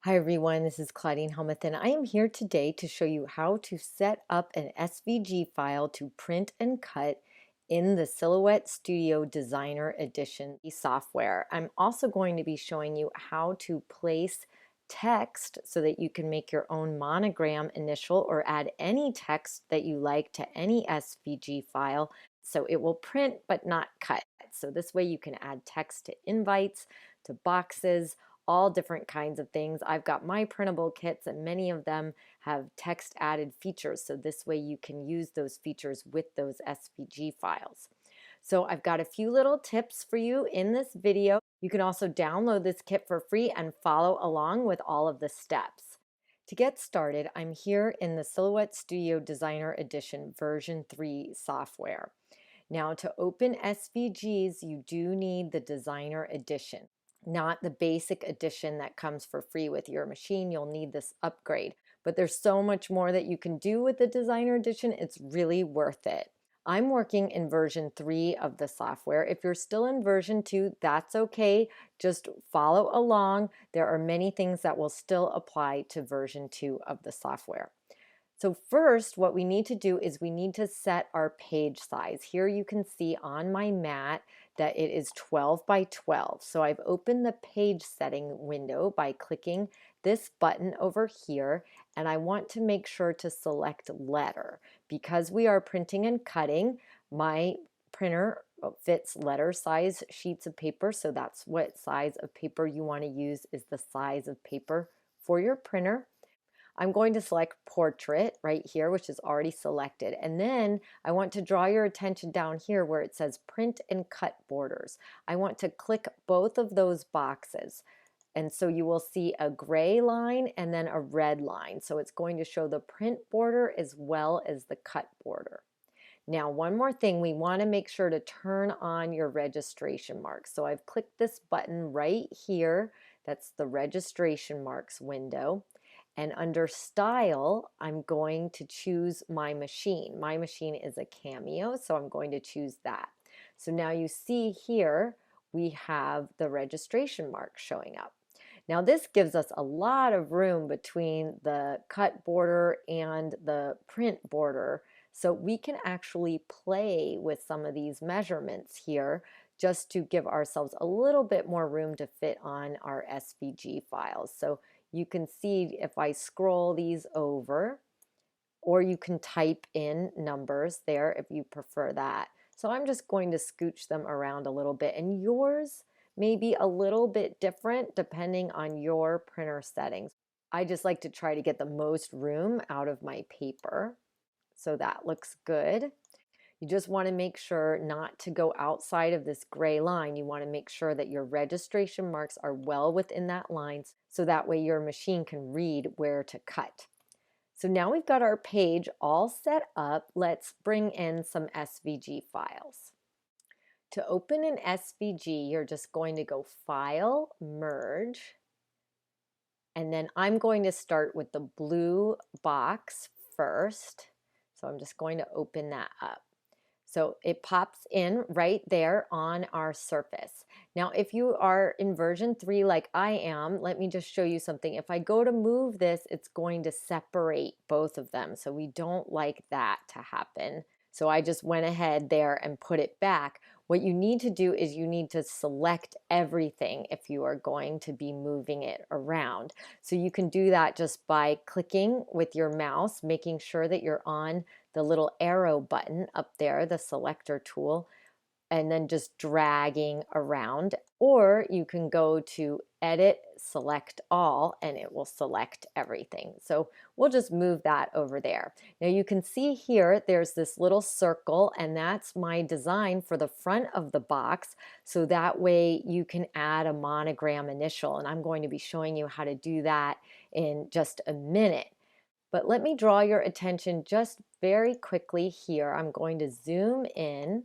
Hi everyone, this is Claudine Helmuth and I am here today to show you how to set up an SVG file to print and cut in the Silhouette Studio Designer Edition software. I'm also going to be showing you how to place text so that you can make your own monogram initial or add any text that you like to any SVG file so it will print but not cut. So this way you can add text to invites, to boxes, all different kinds of things. I've got my printable kits and many of them have text added features. So this way you can use those features with those SVG files. So I've got a few little tips for you in this video. You can also download this kit for free and follow along with all of the steps. To get started, I'm here in the Silhouette Studio Designer Edition version 3 software. Now to open SVGs, you do need the Designer Edition, not the basic edition that comes for free with your machine. You'll need this upgrade. But there's so much more that you can do with the Designer Edition. It's really worth it. I'm working in version 3 of the software. If you're still in version 2, that's okay. Just follow along. There are many things that will still apply to version 2 of the software. So first, what we need to do is we need to set our page size. Here you can see on my mat that it is 12 by 12. So I've opened the page setting window by clicking this button over here, and I want to make sure to select letter. Because we are printing and cutting, my printer fits letter size sheets of paper, so that's what size of paper you want to use is the size of paper for your printer. I'm going to select portrait right here, which is already selected. And then I want to draw your attention down here where it says print and cut borders. I want to click both of those boxes. And so you will see a gray line and then a red line. So it's going to show the print border as well as the cut border. Now, one more thing, we want to make sure to turn on your registration marks. So I've clicked this button right here. That's the registration marks window. And under style, I'm going to choose my machine. My machine is a Cameo, so I'm going to choose that. So now you see here, we have the registration mark showing up. Now this gives us a lot of room between the cut border and the print border. So we can actually play with some of these measurements here just to give ourselves a little bit more room to fit on our SVG files. So you can see if I scroll these over, or you can type in numbers there if you prefer that. So I'm just going to scooch them around a little bit, and yours may be a little bit different depending on your printer settings. I just like to try to get the most room out of my paper. So that looks good. You just want to make sure not to go outside of this gray line. You want to make sure that your registration marks are well within that line so that way your machine can read where to cut. So now we've got our page all set up. Let's bring in some SVG files. To open an SVG, you're just going to go File, Merge, and then I'm going to start with the blue box first. So I'm just going to open that up. So it pops in right there on our surface. Now, if you are in version 3 like I am, let me just show you something. If I go to move this, it's going to separate both of them. So we don't like that to happen. So I just went ahead there and put it back. What you need to do is you need to select everything if you are going to be moving it around. So you can do that just by clicking with your mouse, making sure that you're on the little arrow button up there, the selector tool, and then just dragging around. Or you can go to Edit, Select All, and it will select everything. So we'll just move that over there. Now you can see here, there's this little circle, and that's my design for the front of the box. So that way you can add a monogram initial, and I'm going to be showing you how to do that in just a minute. But let me draw your attention just very quickly here. I'm going to zoom in.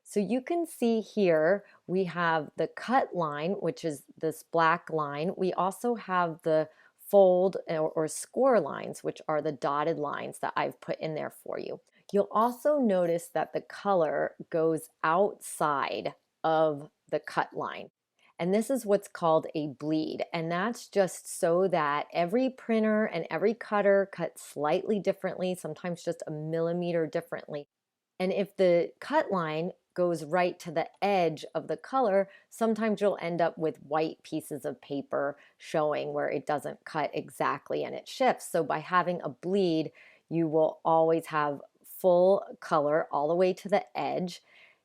So you can see here we have the cut line, which is this black line. We also have the fold or score lines, which are the dotted lines that I've put in there for you. You'll also notice that the color goes outside of the cut line. And this is what's called a bleed. And that's just so that every printer and every cutter cuts slightly differently, sometimes just a millimeter differently. And if the cut line goes right to the edge of the color, sometimes you'll end up with white pieces of paper showing where it doesn't cut exactly and it shifts. So by having a bleed, you will always have full color all the way to the edge.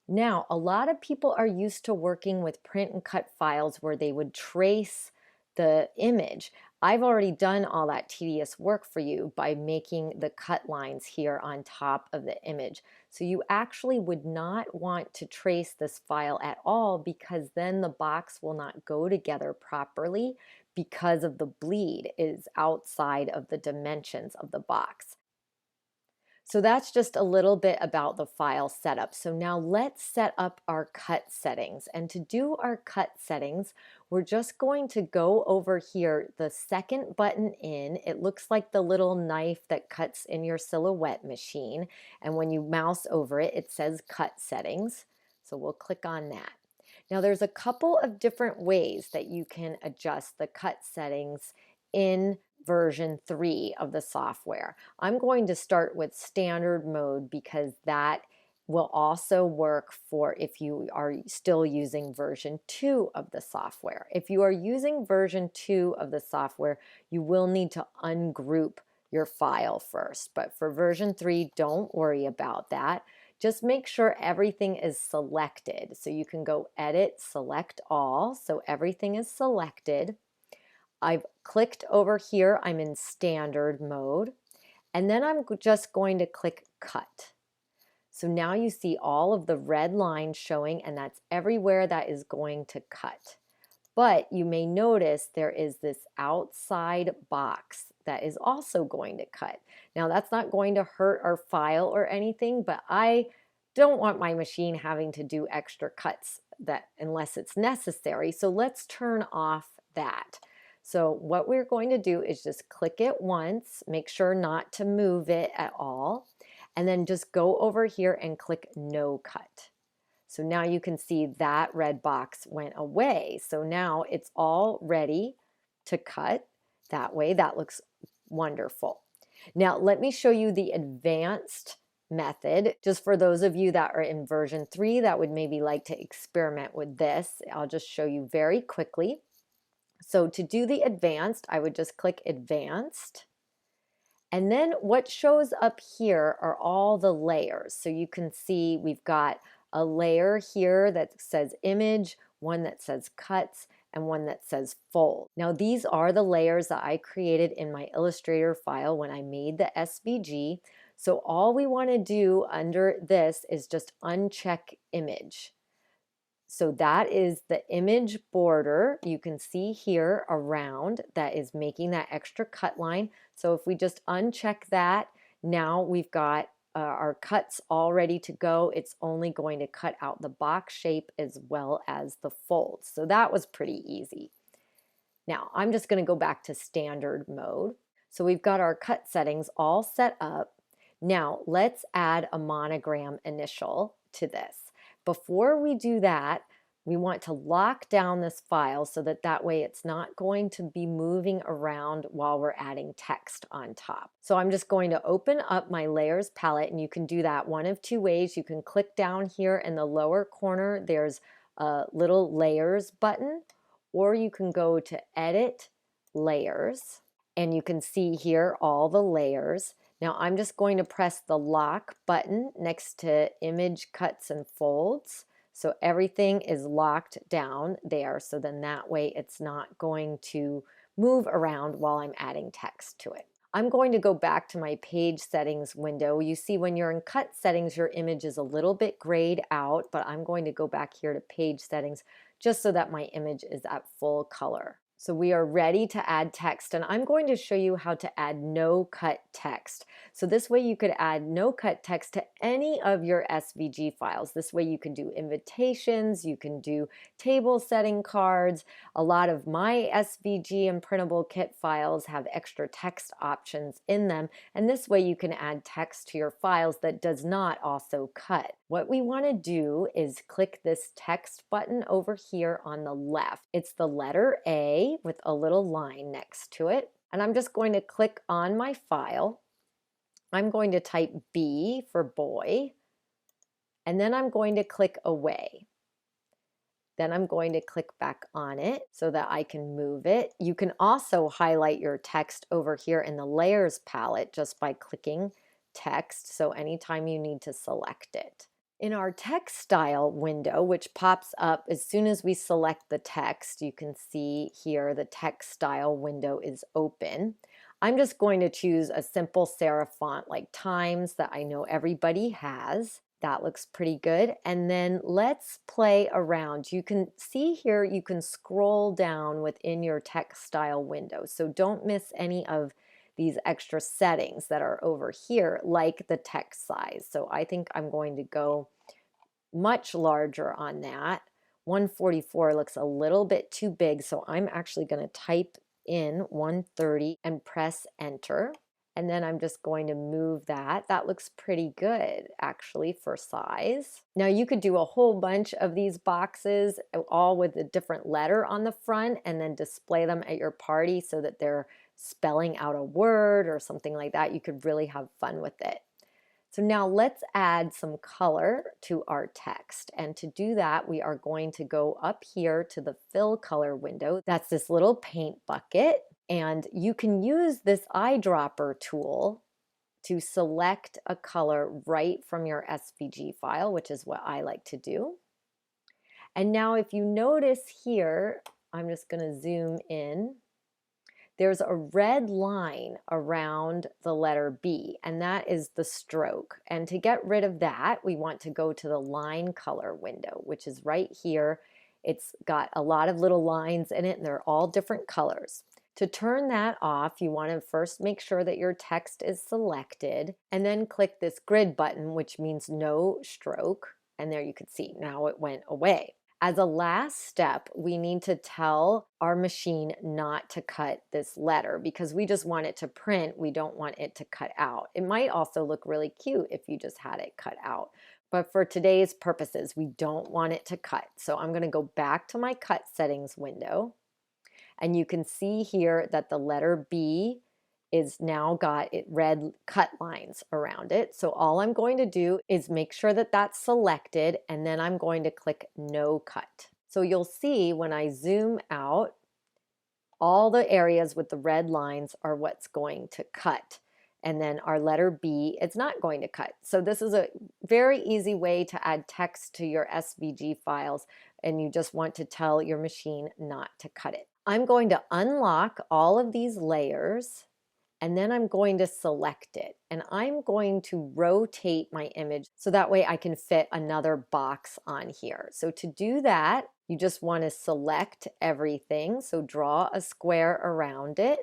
Now, a lot of people are used to working with print and cut files where they would trace the image. I've already done all that tedious work for you by making the cut lines here on top of the image. So you actually would not want to trace this file at all, because then the box will not go together properly because of the bleed is outside of the dimensions of the box. So that's just a little bit about the file setup. So now let's set up our cut settings. And to do our cut settings, we're just going to go over here, the second button in. It looks like the little knife that cuts in your Silhouette machine. And when you mouse over it, it says cut settings. So we'll click on that. Now there's a couple of different ways that you can adjust the cut settings in version 3 of the software. I'm going to start with standard mode because that will also work for if you are still using version 2 of the software. If you are using version 2 of the software, you will need to ungroup your file first. But for version 3, don't worry about that. Just make sure everything is selected. So you can go Edit, Select All. So everything is selected. I've clicked over here, I'm in standard mode, and then I'm just going to click cut. So now you see all of the red lines showing, and that's everywhere that is going to cut. But you may notice there is this outside box that is also going to cut. Now that's not going to hurt our file or anything, but I don't want my machine having to do extra cuts unless it's necessary. So let's turn off that. So what we're going to do is just click it once, make sure not to move it at all, and then just go over here and click no cut. So now you can see that red box went away. So now it's all ready to cut that way. That looks wonderful. Now let me show you the advanced method. Just for those of you that are in version 3 that would maybe like to experiment with this, I'll just show you very quickly. So to do the advanced, I would just click advanced. And then what shows up here are all the layers. So you can see we've got a layer here that says image, one that says cuts, and one that says fold. Now these are the layers that I created in my Illustrator file when I made the SVG. So all we want to do under this is just uncheck image. So that is the image border you can see here around that is making that extra cut line. So if we just uncheck that, now we've got our cuts all ready to go. It's only going to cut out the box shape as well as the folds. So that was pretty easy. Now I'm just going to go back to standard mode. So we've got our cut settings all set up. Now let's add a monogram initial to this. Before we do that, we want to lock down this file so that way it's not going to be moving around while we're adding text on top. So I'm just going to open up my layers palette, and you can do that one of two ways. You can click down here in the lower corner, there's a little layers button, or you can go to edit layers, and you can see here all the layers. Now I'm just going to press the lock button next to image cuts and folds. So everything is locked down there. So then that way it's not going to move around while I'm adding text to it. I'm going to go back to my page settings window. You see when you're in cut settings, your image is a little bit grayed out, but I'm going to go back here to page settings just so that my image is at full color. So we are ready to add text, and I'm going to show you how to add no cut text. So this way you could add no cut text to any of your SVG files. This way you can do invitations, you can do table setting cards. A lot of my SVG and printable kit files have extra text options in them, and this way you can add text to your files that does not also cut. What we want to do is click this text button over here on the left. It's the letter A with a little line next to it. And I'm just going to click on my file. I'm going to type B for boy, and then I'm going to click away. Then I'm going to click back on it so that I can move it. You can also highlight your text over here in the layers palette just by clicking text. So anytime you need to select it. In our text style window, which pops up as soon as we select the text, you can see here the text style window is open. I'm just going to choose a simple serif font like Times that I know everybody has. That looks pretty good. And then let's play around. You can see here, you can scroll down within your text style window. So don't miss any of these extra settings that are over here, like the text size. So I think I'm going to go much larger on that. 144 looks a little bit too big, so I'm actually going to type in 130 and press enter. And then I'm just going to move that. That looks pretty good actually for size. Now you could do a whole bunch of these boxes, all with a different letter on the front, and then display them at your party so that they're spelling out a word or something like that. You could really have fun with it. So now let's add some color to our text. And to do that, we are going to go up here to the fill color window. That's this little paint bucket. And you can use this eyedropper tool to select a color right from your SVG file, which is what I like to do. And now if you notice here, I'm just going to zoom in. There's a red line around the letter B, and that is the stroke. And to get rid of that, we want to go to the line color window, which is right here. It's got a lot of little lines in it, and they're all different colors. To turn that off, you want to first make sure that your text is selected, and then click this grid button, which means no stroke. And there you can see, now it went away. As a last step, we need to tell our machine not to cut this letter because we just want it to print. We don't want it to cut out. It might also look really cute if you just had it cut out. But for today's purposes, we don't want it to cut. So I'm going to go back to my cut settings window. And you can see here that the letter B is now got red cut lines around it. So all I'm going to do is make sure that that's selected, and then I'm going to click no cut. So you'll see when I zoom out, all the areas with the red lines are what's going to cut. And then our letter B, it's not going to cut. So this is a very easy way to add text to your SVG files, and you just want to tell your machine not to cut it. I'm going to unlock all of these layers, and then I'm going to select it, and I'm going to rotate my image so that way I can fit another box on here. So to do that, you just want to select everything. So draw a square around it,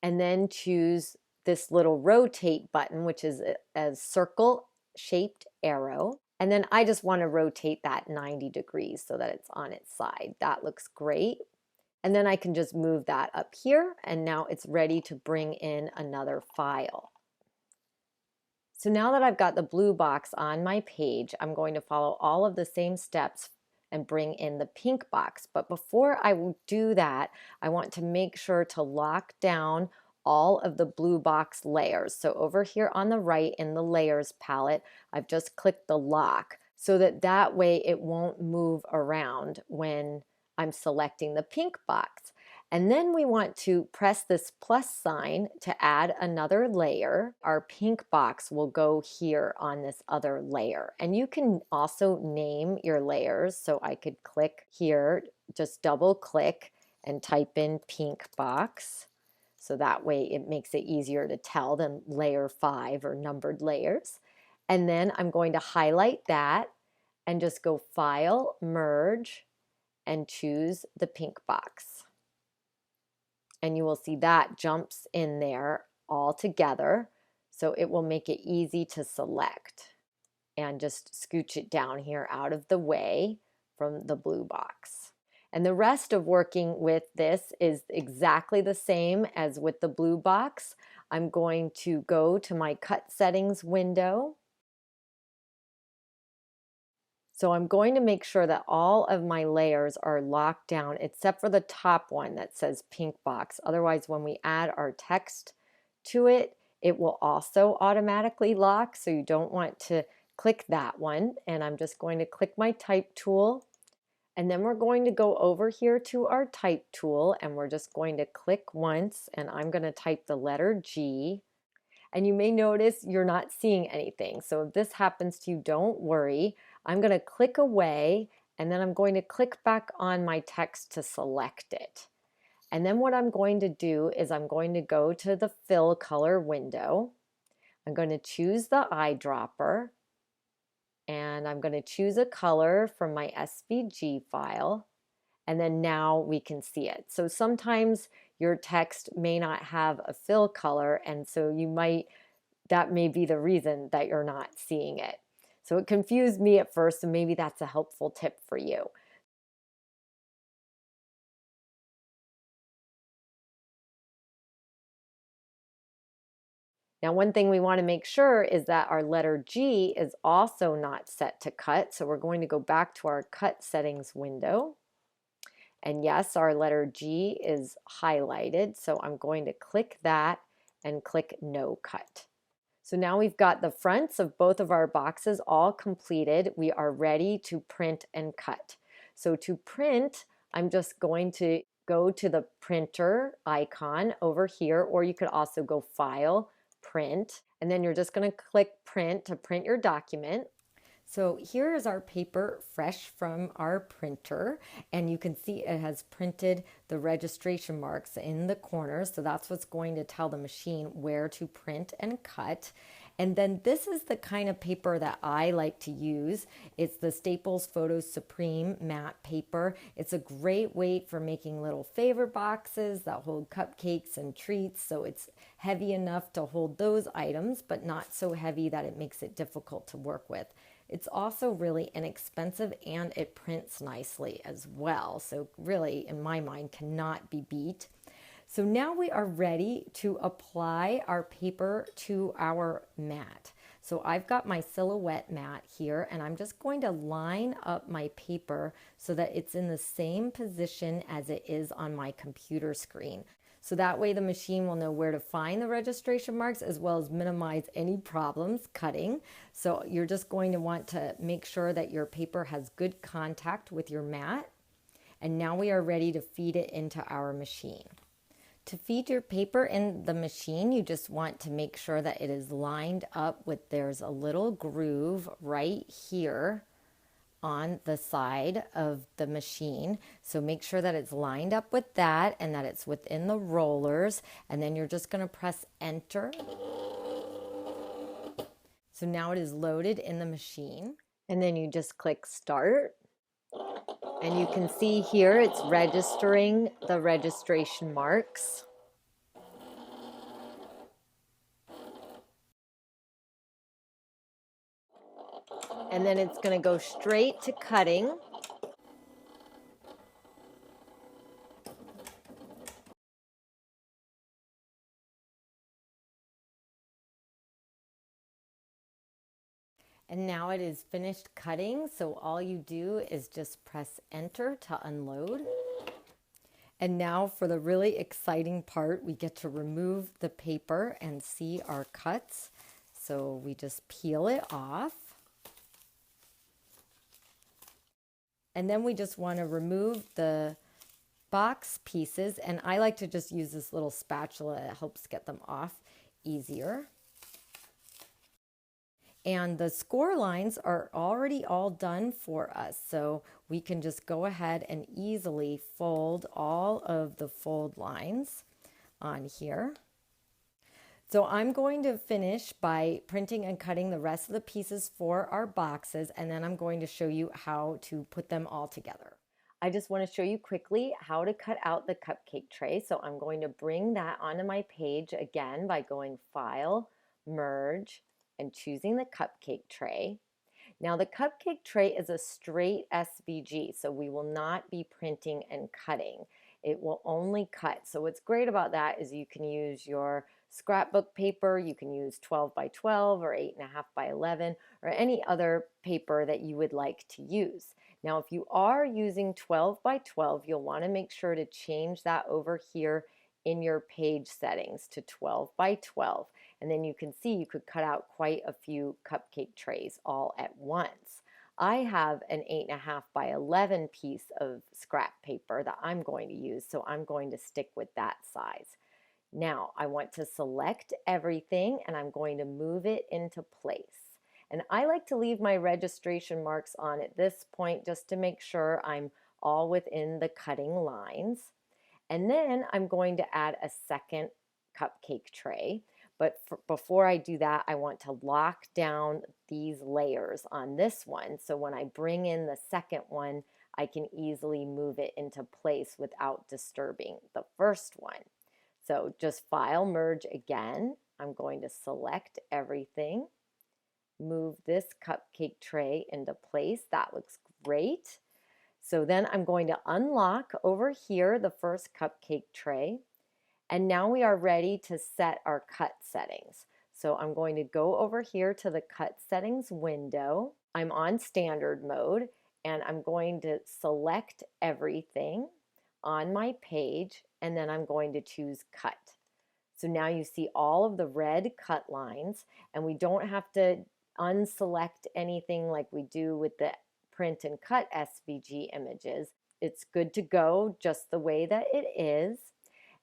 and then choose this little rotate button, which is a circle shaped arrow. And then I just want to rotate that 90 degrees so that it's on its side. That looks great. And then I can just move that up here, and now it's ready to bring in another file. So now that I've got the blue box on my page, I'm going to follow all of the same steps and bring in the pink box. But before I do that, I want to make sure to lock down all of the blue box layers. So over here on the right in the layers palette, I've just clicked the lock so that way it won't move around when I'm selecting the pink box. And then we want to press this plus sign to add another layer. Our pink box will go here on this other layer. And you can also name your layers. So I could click here, just double click and type in pink box. So that way it makes it easier to tell than layer 5 or numbered layers. And then I'm going to highlight that and just go File, Merge, and choose the pink box. And you will see that jumps in there all together, so it will make it easy to select. And just scooch it down here out of the way from the blue box. And the rest of working with this is exactly the same as with the blue box. I'm going to go to my cut settings window, So I'm going to make sure that all of my layers are locked down except for the top one that says pink box. Otherwise, when we add our text to it, it will also automatically lock. So you don't want to click that one. And I'm just going to click my type tool. And then we're going to go over here to our type tool and we're just going to click once and I'm going to type the letter G. And you may notice you're not seeing anything. So if this happens to you, don't worry. I'm going to click away and then I'm going to click back on my text to select it. And then what I'm going to do is I'm going to go to the fill color window. I'm going to choose the eyedropper and I'm going to choose a color from my SVG file. And then now we can see it. So sometimes your text may not have a fill color and so that may be the reason that you're not seeing it. So it confused me at first, and maybe that's a helpful tip for you. Now, one thing we want to make sure is that our letter G is also not set to cut. So we're going to go back to our cut settings window. And yes, our letter G is highlighted. So I'm going to click that and click no cut. So now we've got the fronts of both of our boxes all completed. We are ready to print and cut. So to print, I'm just going to go to the printer icon over here, or you could also go File, Print, and then you're just going to click Print to print your document. So here is our paper fresh from our printer, and you can see it has printed the registration marks in the corner. So that's what's going to tell the machine where to print and cut. And then this is the kind of paper that I like to use. It's the Staples Photo Supreme matte paper. It's a great weight for making little favor boxes that hold cupcakes and treats. So it's heavy enough to hold those items, but not so heavy that it makes it difficult to work with. It's also really inexpensive and it prints nicely as well. So really, in my mind, cannot be beat. So now we are ready to apply our paper to our mat. So I've got my silhouette mat here and I'm just going to line up my paper so that it's in the same position as it is on my computer screen. So that way the machine will know where to find the registration marks as well as minimize any problems cutting. So you're just going to want to make sure that your paper has good contact with your mat. And now we are ready to feed it into our machine. To feed your paper in the machine, you just want to make sure that it is lined up with, there's a little groove right here on the side of the machine. So make sure that it's lined up with that and that it's within the rollers. And then you're just going to press enter. So now it is loaded in the machine. And then you just click start. And you can see here it's registering the registration marks. And then it's going to go straight to cutting. And now it is finished cutting, so all you do is just press enter to unload. And now for the really exciting part, we get to remove the paper and see our cuts. So we just peel it off. And then we just want to remove the box pieces, and I like to just use this little spatula. It helps get them off easier. And the score lines are already all done for us, so we can just go ahead and easily fold all of the fold lines on here. So I'm going to finish by printing and cutting the rest of the pieces for our boxes, and then I'm going to show you how to put them all together. I just want to show you quickly how to cut out the cupcake tray. So I'm going to bring that onto my page again by going File, Merge, and choosing the cupcake tray. Now the cupcake tray is a straight SVG, so we will not be printing and cutting. It will only cut. So what's great about that is you can use your scrapbook paper, you can use 12 by 12 or 8.5 by 11 or any other paper that you would like to use. Now, if you are using 12 by 12, you'll want to make sure to change that over here in your page settings to 12 by 12. And then you can see you could cut out quite a few cupcake trays all at once. I have an 8.5 by 11 piece of scrap paper that I'm going to use, so I'm going to stick with that size. Now I want to select everything and I'm going to move it into place. And I like to leave my registration marks on at this point just to make sure I'm all within the cutting lines. And then I'm going to add a second cupcake tray. But before I do that, I want to lock down these layers on this one. So when I bring in the second one, I can easily move it into place without disturbing the first one. So just File, Merge again. I'm going to select everything, move this cupcake tray into place. That looks great. So then I'm going to unlock over here the first cupcake tray. And now we are ready to set our cut settings. So I'm going to go over here to the cut settings window. I'm on standard mode and I'm going to select everything on my page and then I'm going to choose cut. So now you see all of the red cut lines and we don't have to unselect anything like we do with the print and cut SVG images. It's good to go just the way that it is.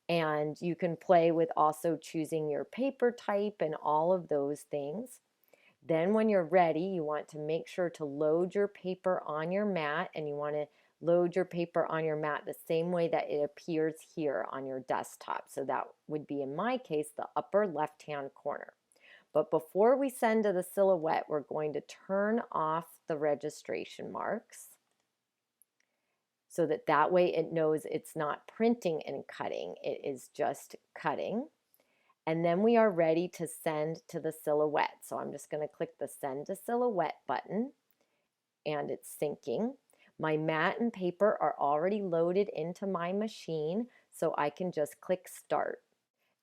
And you can play with also choosing your paper type and all of those things. Then when you're ready, you want to make sure to load your paper on your mat, and you want to load your paper on your mat the same way that it appears here on your desktop. So that would be, in my case, the upper left-hand corner. But before we send to the silhouette, we're going to turn off the registration marks so that way it knows it's not printing and cutting, it is just cutting. And then we are ready to send to the silhouette. So I'm just going to click the Send to Silhouette button, and it's syncing. My mat and paper are already loaded into my machine, so I can just click Start.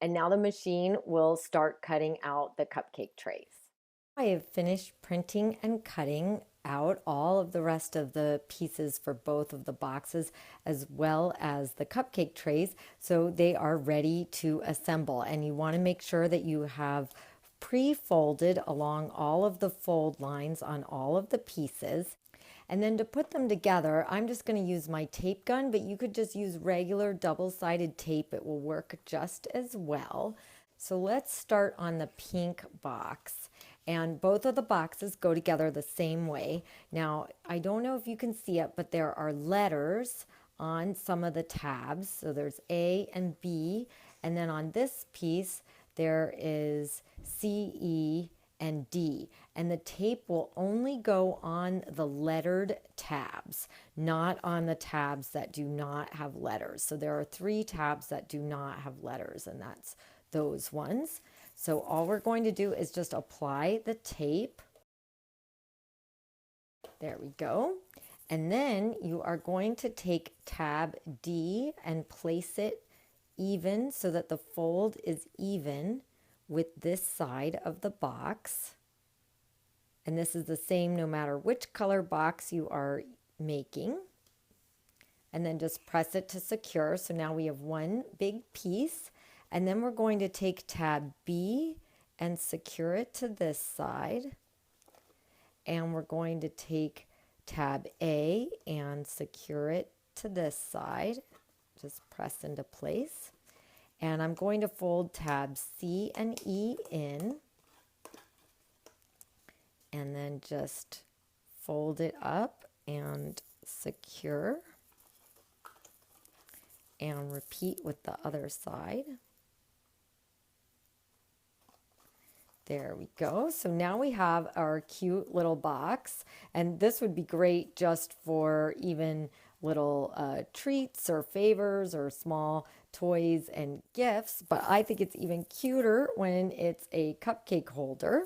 And now the machine will start cutting out the cupcake trays. I have finished printing and cutting out all of the rest of the pieces for both of the boxes as well as the cupcake trays, so they are ready to assemble. And you want to make sure that you have pre-folded along all of the fold lines on all of the pieces. And then to put them together, I'm just going to use my tape gun, but you could just use regular double-sided tape. It will work just as well. So let's start on the pink box. And both of the boxes go together the same way. Now, I don't know if you can see it, but there are letters on some of the tabs. So there's A and B. And then on this piece, there is C, E, and D. And the tape will only go on the lettered tabs, not on the tabs that do not have letters. So there are 3 tabs that do not have letters, and that's those ones. So all we're going to do is just apply the tape. There we go. And then you are going to take tab D and place it even so that the fold is even with this side of the box. And this is the same no matter which color box you are making. And then just press it to secure. So now we have one big piece. And then we're going to take tab B and secure it to this side. And we're going to take tab A and secure it to this side. Just press into place. And I'm going to fold tabs C and E in. And then just fold it up and secure. And repeat with the other side. There we go. So now we have our cute little box, and this would be great just for even little treats or favors or small toys and gifts, but I think it's even cuter when it's a cupcake holder.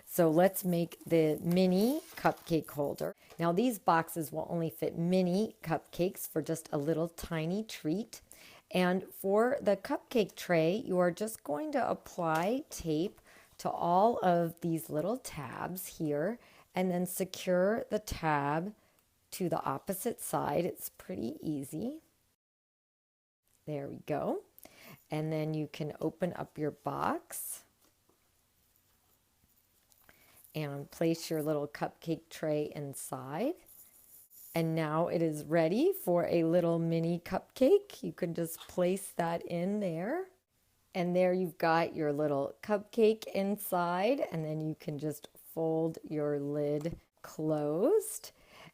So let's make the mini cupcake holder. Now these boxes will only fit mini cupcakes for just a little tiny treat. And for the cupcake tray, you are just going to apply tape to all of these little tabs here and then secure the tab to the opposite side. It's pretty easy. There we go. And then you can open up your box and place your little cupcake tray inside. And now it is ready for a little mini cupcake. You can just place that in there. And there you've got your little cupcake inside, and then you can just fold your lid closed.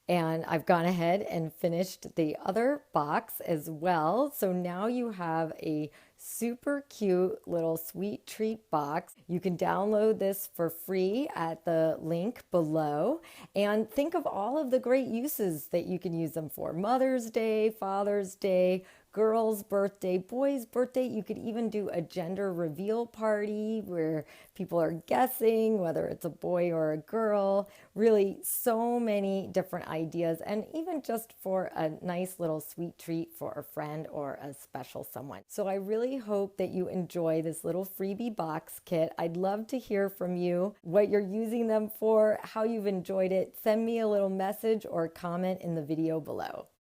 And I've gone ahead and finished the other box as well. So now you have a super cute little sweet treat box. You can download this for free at the link below. And think of all of the great uses that you can use them for. Mother's Day, Father's Day, girl's birthday, boy's birthday. You could even do a gender reveal party where people are guessing whether it's a boy or a girl. Really, so many different ideas, and even just for a nice little sweet treat for a friend or a special someone. So I really hope that you enjoy this little freebie box kit. I'd love to hear from you, what you're using them for, how you've enjoyed it. Send me a little message or comment in the video below.